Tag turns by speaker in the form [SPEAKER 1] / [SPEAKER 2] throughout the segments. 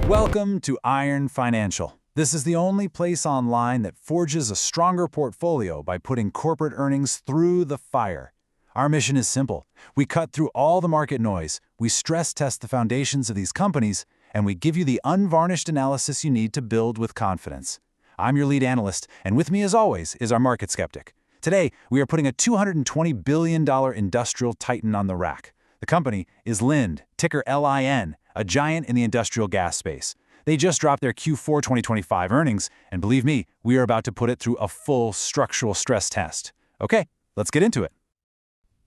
[SPEAKER 1] Welcome to Iron Financial. This is the only place online that forges a stronger portfolio by putting corporate earnings through the fire. Our mission is simple. We cut through all the market noise, we stress test the foundations of these companies, and we give you the unvarnished analysis you need to build with confidence. I'm your lead analyst, and with me as always is our market skeptic. Today, we are putting a $220 billion industrial titan on the rack. The company is Linde, ticker LIN, a giant in the industrial gas space. They just dropped their Q4 2025 earnings, and believe me, we are about to put it through a full structural stress test. Okay, let's get into it.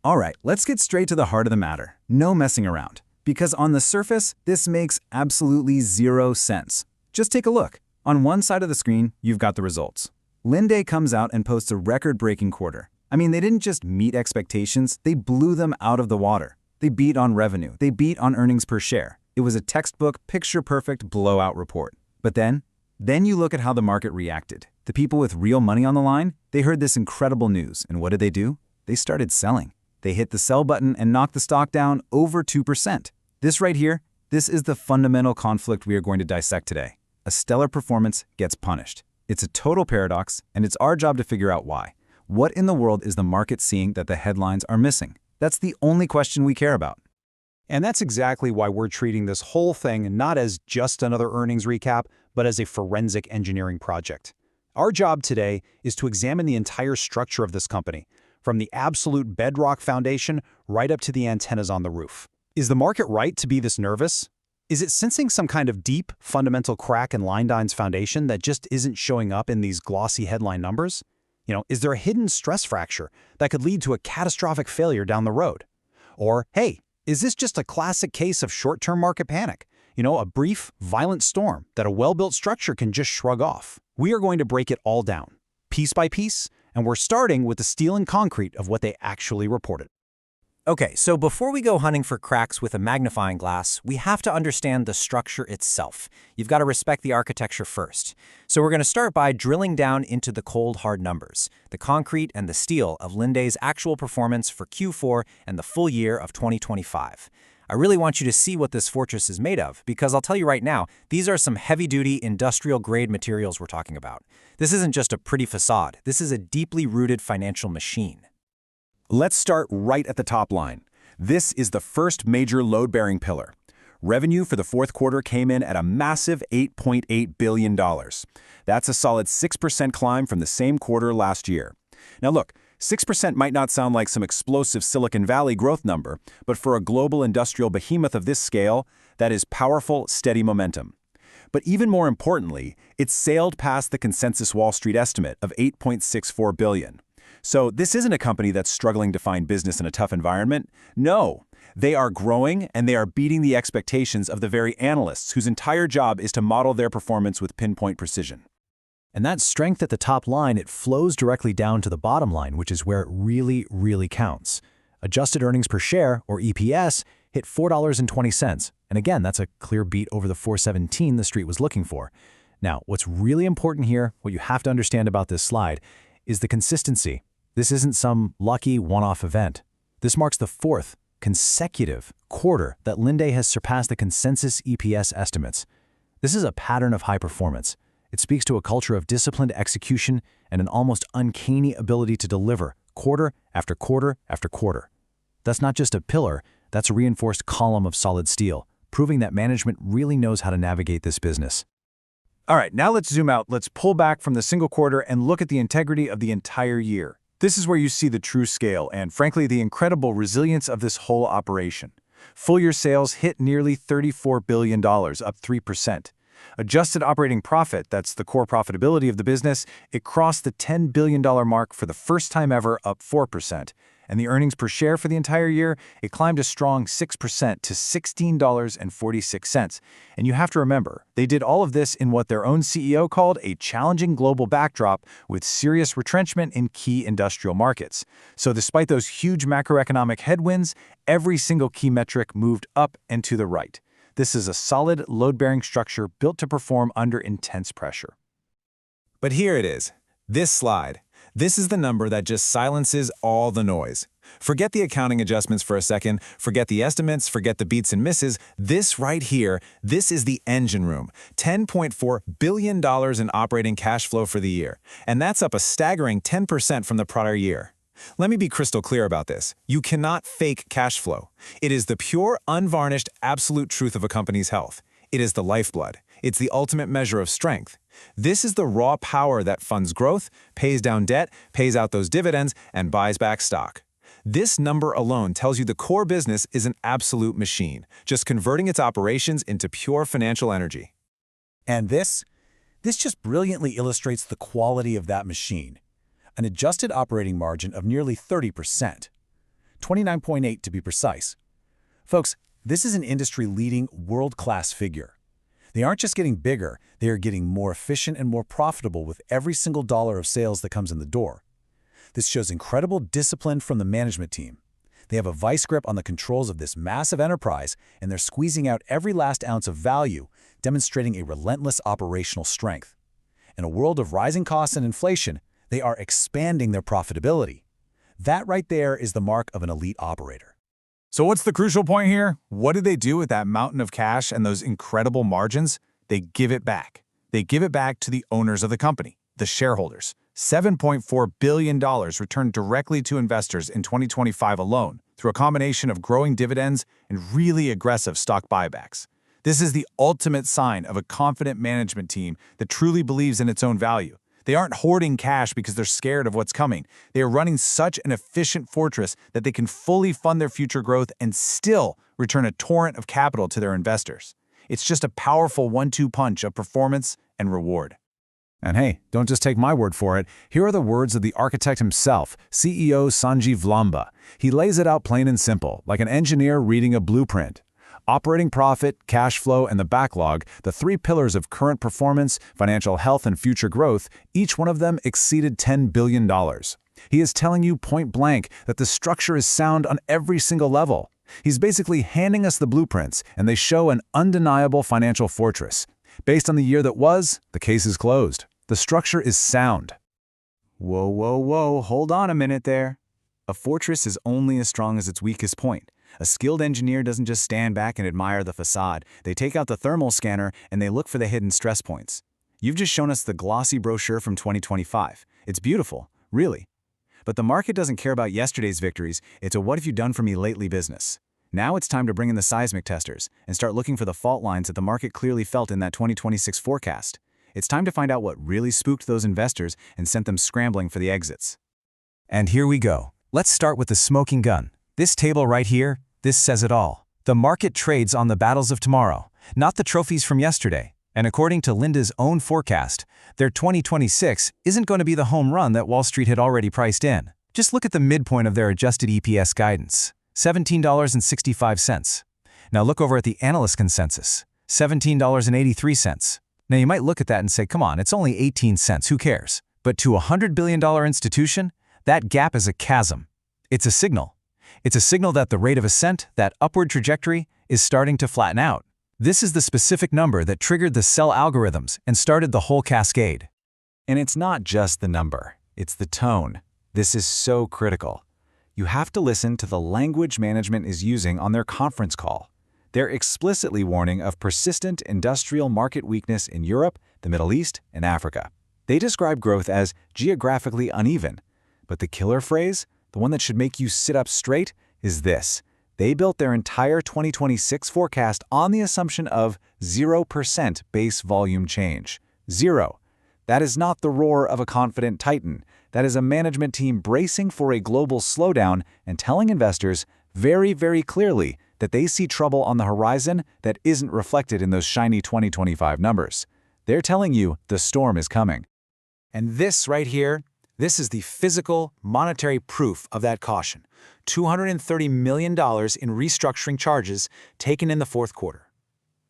[SPEAKER 2] All right, let's get straight to the heart of the matter. No messing around. Because on the surface, this makes absolutely zero sense. Just take a look. On one side of the screen, you've got the results. Linde comes out and posts a record-breaking quarter. I mean, they didn't just meet expectations, they blew them out of the water. They beat on revenue, they beat on earnings per share. It was a textbook, picture-perfect blowout report. But then you look at how the market reacted. The people with real money on the line, they heard this incredible news, and what did they do? They started selling. They hit the sell button and knocked the stock down over 2%. This right here, this is the fundamental conflict we are going to dissect today. A stellar performance gets punished. It's a total paradox, and it's our job to figure out why. What in the world is the market seeing that the headlines are missing? That's the only question we care about.
[SPEAKER 3] And that's exactly why we're treating this whole thing not as just another earnings recap, but as a forensic engineering project. Our job today is to examine the entire structure of this company, from the absolute bedrock foundation right up to the antennas on the roof. Is the market right to be this nervous? Is it sensing some kind of deep, fundamental crack in Linde's foundation that just isn't showing up in these glossy headline numbers? Is there a hidden stress fracture that could lead to a catastrophic failure down the road? Or, hey, is this just a classic case of short-term market panic? A brief, violent storm that a well-built structure can just shrug off. We are going to break it all down, piece by piece, and we're starting with the steel and concrete of what they actually reported.
[SPEAKER 4] Okay, so before we go hunting for cracks with a magnifying glass, we have to understand the structure itself. You've got to respect the architecture first. So we're going to start by drilling down into the cold, hard numbers, the concrete and the steel of Linde's actual performance for Q4 and the full year of 2025. I really want you to see what this fortress is made of, because I'll tell you right now, these are some heavy-duty, industrial-grade materials we're talking about. This isn't just a pretty facade. This is a deeply rooted financial machine.
[SPEAKER 2] Let's start right at the top line. This is the first major load-bearing pillar. Revenue for the fourth quarter came in at a massive $8.8 billion. That's a solid 6% climb from the same quarter last year. Now look, 6% might not sound like some explosive Silicon Valley growth number, but for a global industrial behemoth of this scale, that is powerful, steady momentum. But even more importantly, it sailed past the consensus Wall Street estimate of $8.64 billion. So this isn't a company that's struggling to find business in a tough environment. No, they are growing and they are beating the expectations of the very analysts whose entire job is to model their performance with pinpoint precision.
[SPEAKER 5] And that strength at the top line, it flows directly down to the bottom line, which is where it really counts. Adjusted earnings per share, or EPS, hit $4.20. And again, that's a clear beat over the $4.17 the street was looking for. Now, what's really important here, what you have to understand about this slide, is the consistency. This isn't some lucky one-off event. This marks the fourth consecutive quarter that Linde has surpassed the consensus EPS estimates. This is a pattern of high performance. It speaks to a culture of disciplined execution and an almost uncanny ability to deliver quarter after quarter after quarter. That's not just a pillar, that's a reinforced column of solid steel, proving that management really knows how to navigate this business.
[SPEAKER 1] All right, now let's zoom out. Let's pull back from the single quarter and look at the integrity of the entire year. This is where you see the true scale and, frankly, the incredible resilience of this whole operation. Full-year sales hit nearly $34 billion, up 3%. Adjusted operating profit, that's the core profitability of the business, it crossed the $10 billion mark for the first time ever, up 4%. And the earnings per share for the entire year, it climbed a strong 6% to $16.46. And you have to remember, they did all of this in what their own CEO called a challenging global backdrop with serious retrenchment in key industrial markets. So despite those huge macroeconomic headwinds, every single key metric moved up and to the right. This is a solid, load-bearing structure built to perform under intense pressure.
[SPEAKER 2] But here it is, this slide. This is the number that just silences all the noise. Forget the accounting adjustments for a second, forget the estimates, forget the beats and misses. This right here, this is the engine room. $10.4 billion in operating cash flow for the year. And that's up a staggering 10% from the prior year. Let me be crystal clear about this. You cannot fake cash flow. It is the pure, unvarnished, absolute truth of a company's health. It is the lifeblood. It's the ultimate measure of strength. This is the raw power that funds growth, pays down debt, pays out those dividends, and buys back stock. This number alone tells you the core business is an absolute machine, just converting its operations into pure financial energy.
[SPEAKER 5] And this just brilliantly illustrates the quality of that machine. An adjusted operating margin of nearly 30%, 29.8 to be precise. Folks, this is an industry-leading, world-class figure. They aren't just getting bigger, they are getting more efficient and more profitable with every single dollar of sales that comes in the door. This shows incredible discipline from the management team. They have a vice grip on the controls of this massive enterprise, and they're squeezing out every last ounce of value, demonstrating a relentless operational strength. In a world of rising costs and inflation, they are expanding their profitability. That right there is the mark of an elite operator.
[SPEAKER 1] So what's the crucial point here? What do they do with that mountain of cash and those incredible margins? They give it back. They give it back to the owners of the company, the shareholders. $7.4 billion returned directly to investors in 2025 alone through a combination of growing dividends and really aggressive stock buybacks. This is the ultimate sign of a confident management team that truly believes in its own value. They aren't hoarding cash because they're scared of what's coming. They are running such an efficient fortress that they can fully fund their future growth and still return a torrent of capital to their investors. It's just a powerful 1-2 punch of performance and reward.
[SPEAKER 2] And hey, don't just take my word for it. Here are the words of the architect himself, CEO Sanjeev Lamba. He lays it out plain and simple, like an engineer reading a blueprint. Operating profit, cash flow, and the backlog, the three pillars of current performance, financial health, and future growth, each one of them exceeded $10 billion. He is telling you point blank that the structure is sound on every single level. He's basically handing us the blueprints, and they show an undeniable financial fortress. Based on the year that was, the case is closed. The structure is sound.
[SPEAKER 5] Whoa, whoa, whoa, hold on a minute there. A fortress is only as strong as its weakest point. A skilled engineer doesn't just stand back and admire the facade. They take out the thermal scanner and they look for the hidden stress points. You've just shown us the glossy brochure from 2025. It's beautiful, really. But the market doesn't care about yesterday's victories. It's a what have you done for me lately business. Now it's time to bring in the seismic testers and start looking for the fault lines that the market clearly felt in that 2026 forecast. It's time to find out what really spooked those investors and sent them scrambling for the exits.
[SPEAKER 2] And here we go. Let's start with the smoking gun. This table right here, this says it all. The market trades on the battles of tomorrow, not the trophies from yesterday. And according to Linde's own forecast, their 2026 isn't going to be the home run that Wall Street had already priced in. Just look at the midpoint of their adjusted EPS guidance, $17.65. Now look over at the analyst consensus, $17.83. Now you might look at that and say, come on, it's only 18 cents, who cares? But to a $100 billion institution, that gap is a chasm. It's a signal. It's a signal that the rate of ascent, that upward trajectory, is starting to flatten out. This is the specific number that triggered the sell algorithms and started the whole cascade.
[SPEAKER 5] And it's not just the number, it's the tone. This is so critical. You have to listen to the language management is using on their conference call. They're explicitly warning of persistent industrial market weakness in Europe, the Middle East, and Africa. They describe growth as geographically uneven. But the killer phrase, the one that should make you sit up straight, is this. They built their entire 2026 forecast on the assumption of 0% base volume change. 0. That is not the roar of a confident titan. That is a management team bracing for a global slowdown and telling investors very, very clearly that they see trouble on the horizon that isn't reflected in those shiny 2025 numbers. They're telling you the storm is coming.
[SPEAKER 1] And this right here, this is the physical, monetary proof of that caution. $230 million in restructuring charges taken in the fourth quarter.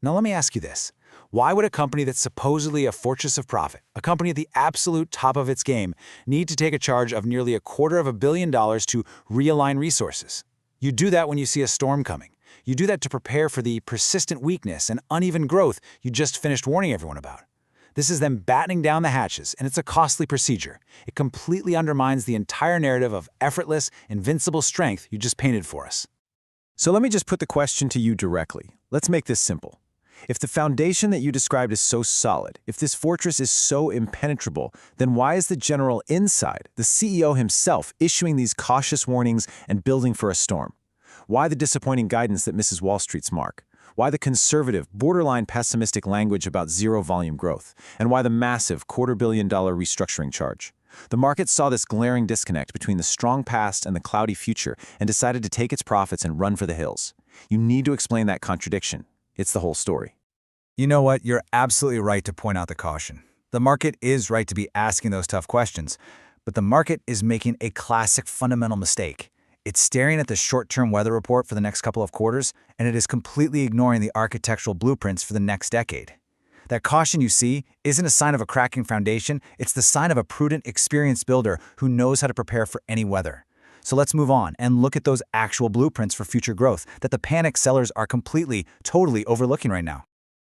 [SPEAKER 1] Now let me ask you this. Why would a company that's supposedly a fortress of profit, a company at the absolute top of its game, need to take a charge of nearly $250 million to realign resources? You do that when you see a storm coming. You do that to prepare for the persistent weakness and uneven growth you just finished warning everyone about.
[SPEAKER 5] This is them battening down the hatches, and it's a costly procedure. It completely undermines the entire narrative of effortless, invincible strength you just painted for us.
[SPEAKER 1] So let me just put the question to you directly. Let's make this simple. If the foundation that you described is so solid, if this fortress is so impenetrable, then why is the general inside, the CEO himself, issuing these cautious warnings and building for a storm? Why the disappointing guidance that misses Wall Street's mark? Why the conservative, borderline pessimistic language about zero-volume growth? And why the massive $250 million restructuring charge? The market saw this glaring disconnect between the strong past and the cloudy future and decided to take its profits and run for the hills. You need to explain that contradiction. It's the whole story.
[SPEAKER 2] You know what? You're absolutely right to point out the caution. The market is right to be asking those tough questions, but the market is making a classic fundamental mistake. It's staring at the short-term weather report for the next couple of quarters, and it is completely ignoring the architectural blueprints for the next decade. That caution you see isn't a sign of a cracking foundation, it's the sign of a prudent, experienced builder who knows how to prepare for any weather. So let's move on and look at those actual blueprints for future growth that the panic sellers are completely, totally overlooking right now.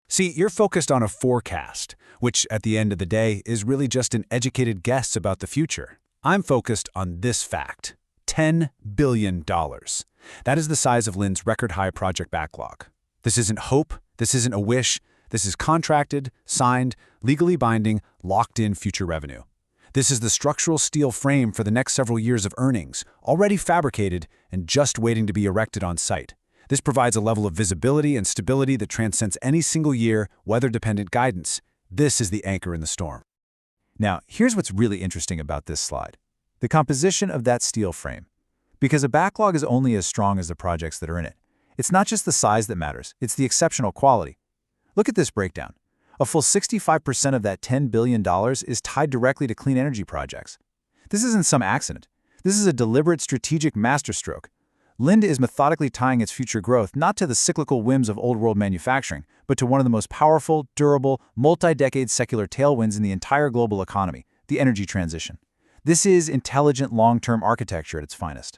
[SPEAKER 5] See, you're focused on a forecast, which at the end of the day is really just an educated guess about the future. I'm focused on this fact. $10 billion. That is the size of Linde's record-high project backlog. This isn't hope, this isn't a wish, this is contracted, signed, legally binding, locked-in future revenue. This is the structural steel frame for the next several years of earnings, already fabricated and just waiting to be erected on site. This provides a level of visibility and stability that transcends any single year, weather-dependent guidance. This is the anchor in the storm. Now, here's what's really interesting about this slide. The composition of that steel frame. Because a backlog is only as strong as the projects that are in it. It's not just the size that matters, it's the exceptional quality. Look at this breakdown. A full 65% of that $10 billion is tied directly to clean energy projects. This isn't some accident. This is a deliberate strategic masterstroke. Linde is methodically tying its future growth not to the cyclical whims of old-world manufacturing, but to one of the most powerful, durable, multi-decade secular tailwinds in the entire global economy, the energy transition. This is intelligent long-term architecture at its finest.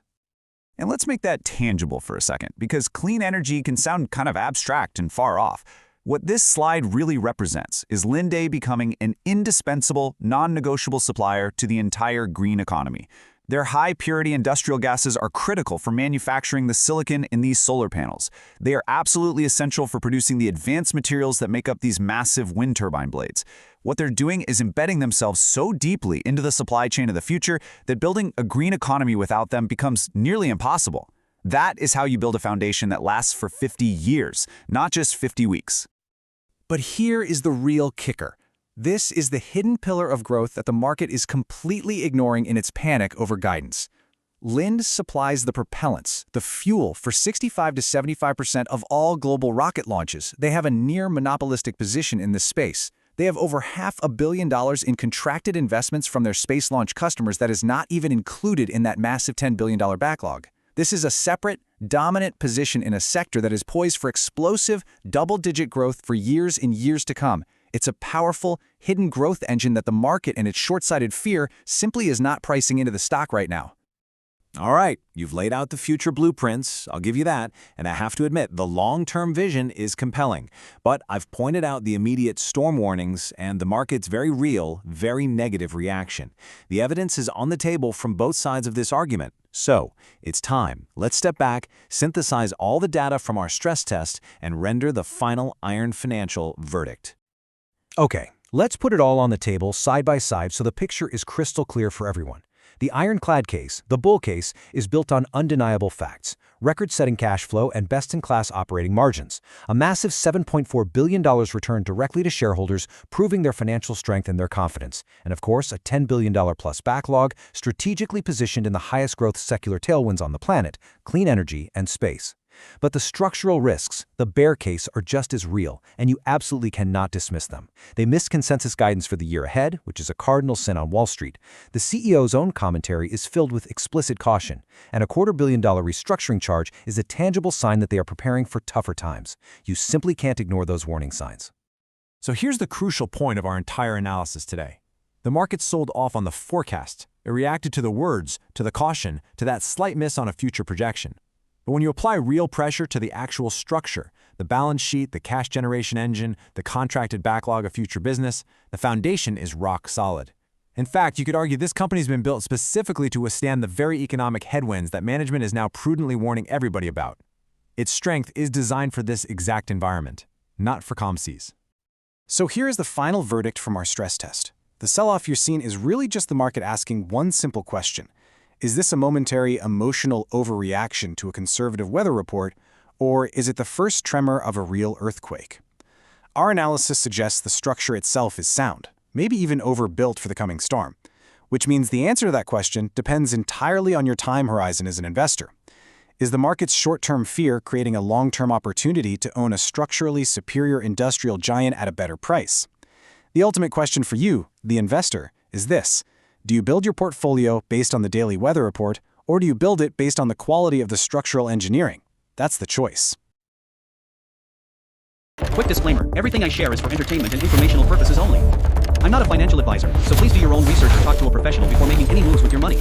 [SPEAKER 6] And let's make that tangible for a second, because clean energy can sound kind of abstract and far off. What this slide really represents is Linde becoming an indispensable, non-negotiable supplier to the entire green economy. Their high-purity industrial gases are critical for manufacturing the silicon in these solar panels. They are absolutely essential for producing the advanced materials that make up these massive wind turbine blades. What they're doing is embedding themselves so deeply into the supply chain of the future that building a green economy without them becomes nearly impossible. That is how you build a foundation that lasts for 50 years, not just 50 weeks.
[SPEAKER 5] But here is the real kicker. This is the hidden pillar of growth that the market is completely ignoring in its panic over guidance. Linde supplies the propellants, the fuel for 65 to 75% of all global rocket launches. They have a near monopolistic position in this space. They have over $500 million in contracted investments from their space launch customers that is not even included in that massive $10 billion backlog. This is a separate, dominant position in a sector that is poised for explosive, double-digit growth for years and years to come. It's a powerful, hidden growth engine that the market and its short-sighted fear simply is not pricing into the stock right now. All right, you've laid out the future blueprints, I'll give you that, and I have to admit, the long-term vision is compelling. But I've pointed out the immediate storm warnings and the market's very real, very negative reaction. The evidence is on the table from both sides of this argument. So, it's time. Let's step back, synthesize all the data from our stress test, and render the final iron financial verdict. Okay, let's put it all on the table side by side so the picture is crystal clear for everyone. The ironclad case, the bull case, is built on undeniable facts, record-setting cash flow and best-in-class operating margins, a massive $7.4 billion returned directly to shareholders, proving their financial strength and their confidence, and of course a $10 billion plus backlog strategically positioned in the highest growth secular tailwinds on the planet, clean energy and space. But the structural risks, the bear case, are just as real, and you absolutely cannot dismiss them. They missed consensus guidance for the year ahead, which is a cardinal sin on Wall Street. The CEO's own commentary is filled with explicit caution, and a $250 million restructuring charge is a tangible sign that they are preparing for tougher times. You simply can't ignore those warning signs. So here's the crucial point of our entire analysis today. The market sold off on the forecast. It reacted to the words, to the caution, to that slight miss on a future projection. But when you apply real pressure to the actual structure,
[SPEAKER 1] the balance sheet, the cash generation engine, the contracted backlog of future business. The foundation is rock solid. In fact, you could argue this company's been built specifically to withstand the very economic headwinds that management is now prudently warning everybody about. Its strength is designed for this exact environment, not for calm seas.
[SPEAKER 5] So here is the final verdict from our stress test. The sell-off you're seeing is really just the market asking one simple question. Is this a momentary emotional overreaction to a conservative weather report, or is it the first tremor of a real earthquake? Our analysis suggests the structure itself is sound, maybe even overbuilt for the coming storm, which means the answer to that question depends entirely on your time horizon as an investor. Is the market's short-term fear creating a long-term opportunity to own a structurally superior industrial giant at a better price? The ultimate question for you, the investor, is this. Do you build your portfolio based on the daily weather report, or do you build it based on the quality of the structural engineering? That's the choice.
[SPEAKER 7] Quick disclaimer, everything I share is for entertainment and informational purposes only. I'm not a financial advisor, so please do your own research or talk to a professional before making any moves with your money.